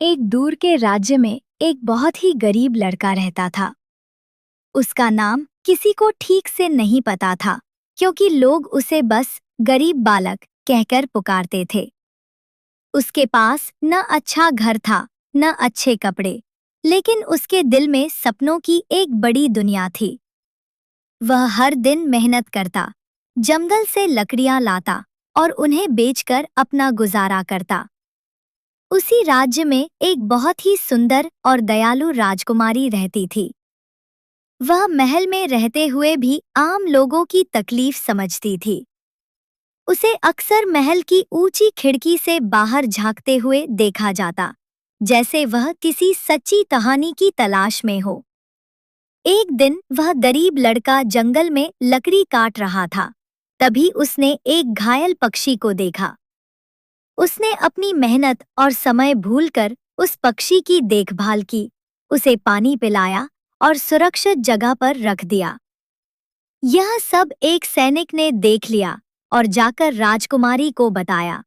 एक दूर के राज्य में एक बहुत ही गरीब लड़का रहता था। उसका नाम किसी को ठीक से नहीं पता था, क्योंकि लोग उसे बस गरीब बालक कहकर पुकारते थे। उसके पास न अच्छा घर था, न अच्छे कपड़े, लेकिन उसके दिल में सपनों की एक बड़ी दुनिया थी। वह हर दिन मेहनत करता, जंगल से लकड़ियां लाता और उन्हें बेचकर अपना गुजारा करता। उसी राज्य में एक बहुत ही सुंदर और दयालु राजकुमारी रहती थी। वह महल में रहते हुए भी आम लोगों की तकलीफ समझती थी। उसे अक्सर महल की ऊंची खिड़की से बाहर झांकते हुए देखा जाता, जैसे वह किसी सच्ची कहानी की तलाश में हो। एक दिन वह गरीब लड़का जंगल में लकड़ी काट रहा था। तभी उसने एक घायल पक्षी को देखा। उसने अपनी मेहनत और समय भूलकर उस पक्षी की देखभाल की, उसे पानी पिलाया और सुरक्षित जगह पर रख दिया। यह सब एक सैनिक ने देख लिया और जाकर राजकुमारी को बताया।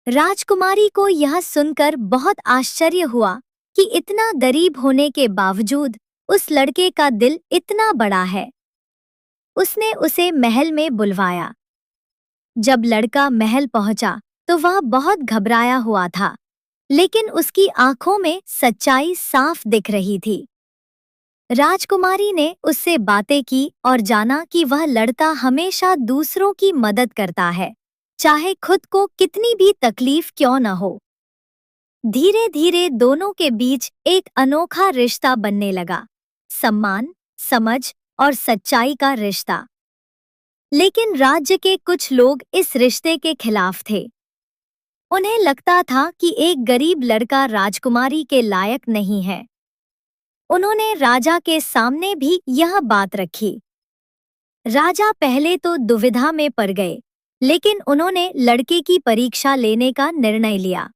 राजकुमारी को यह सुनकर बहुत आश्चर्य हुआ कि इतना गरीब होने के बावजूद उस लड़के का दिल इतना बड़ा है। उसने उसे महल में बुलवाया। जब लड़का महल पहुंचा तो वह बहुत घबराया हुआ था, लेकिन उसकी आंखों में सच्चाई साफ दिख रही थी। राजकुमारी ने उससे बातें की और जाना कि वह लड़का हमेशा दूसरों की मदद करता है, चाहे खुद को कितनी भी तकलीफ क्यों न हो। धीरे धीरे दोनों के बीच एक अनोखा रिश्ता बनने लगा, सम्मान, समझ और सच्चाई का रिश्ता। लेकिन राज्य के कुछ लोग इस रिश्ते के खिलाफ थे। उन्हें लगता था कि एक गरीब लड़का राजकुमारी के लायक नहीं है। उन्होंने राजा के सामने भी यह बात रखी। राजा पहले तो दुविधा में पड़ गए, लेकिन उन्होंने लड़के की परीक्षा लेने का निर्णय लिया।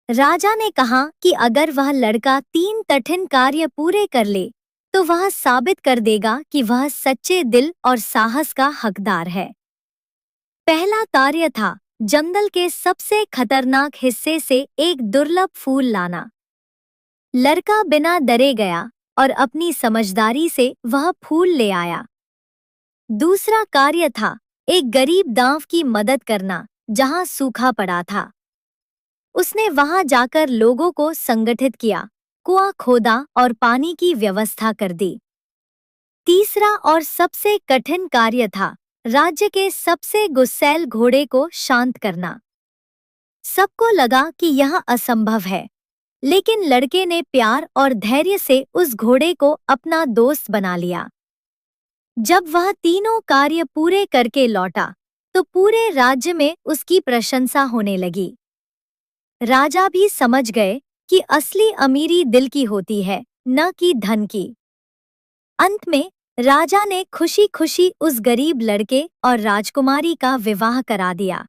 राजा ने कहा कि अगर वह लड़का 3 कठिन कार्य पूरे कर ले, तो वह साबित कर देगा कि वह सच्चे दिल और साहस का हकदार है। पहला कार्य था जंगल के सबसे खतरनाक हिस्से से एक दुर्लभ फूल लाना। लड़का बिना डरे गया और अपनी समझदारी से वह फूल ले आया। दूसरा कार्य था एक गरीब गांव की मदद करना, जहां सूखा पड़ा था। उसने वहां जाकर लोगों को संगठित किया, कुआं खोदा और पानी की व्यवस्था कर दी। तीसरा और सबसे कठिन कार्य था राज्य के सबसे गुस्सैल घोड़े को शांत करना। सबको लगा कि यह असंभव है, लेकिन लड़के ने प्यार और धैर्य से उस घोड़े को अपना दोस्त बना लिया। जब वह तीनों कार्य पूरे करके लौटा, तो पूरे राज्य में उसकी प्रशंसा होने लगी। राजा भी समझ गए कि असली अमीरी दिल की होती है, न कि धन की। अंत में राजा ने खुशी खुशी उस गरीब लड़के और राजकुमारी का विवाह करा दिया।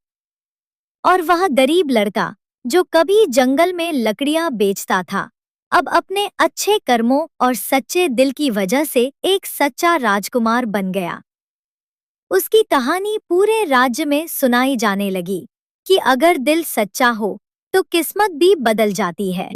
और वह गरीब लड़का, जो कभी जंगल में लकड़ियां बेचता था, अब अपने अच्छे कर्मों और सच्चे दिल की वजह से एक सच्चा राजकुमार बन गया। उसकी कहानी पूरे राज्य में सुनाई जाने लगी कि अगर दिल सच्चा हो तो किस्मत भी बदल जाती है।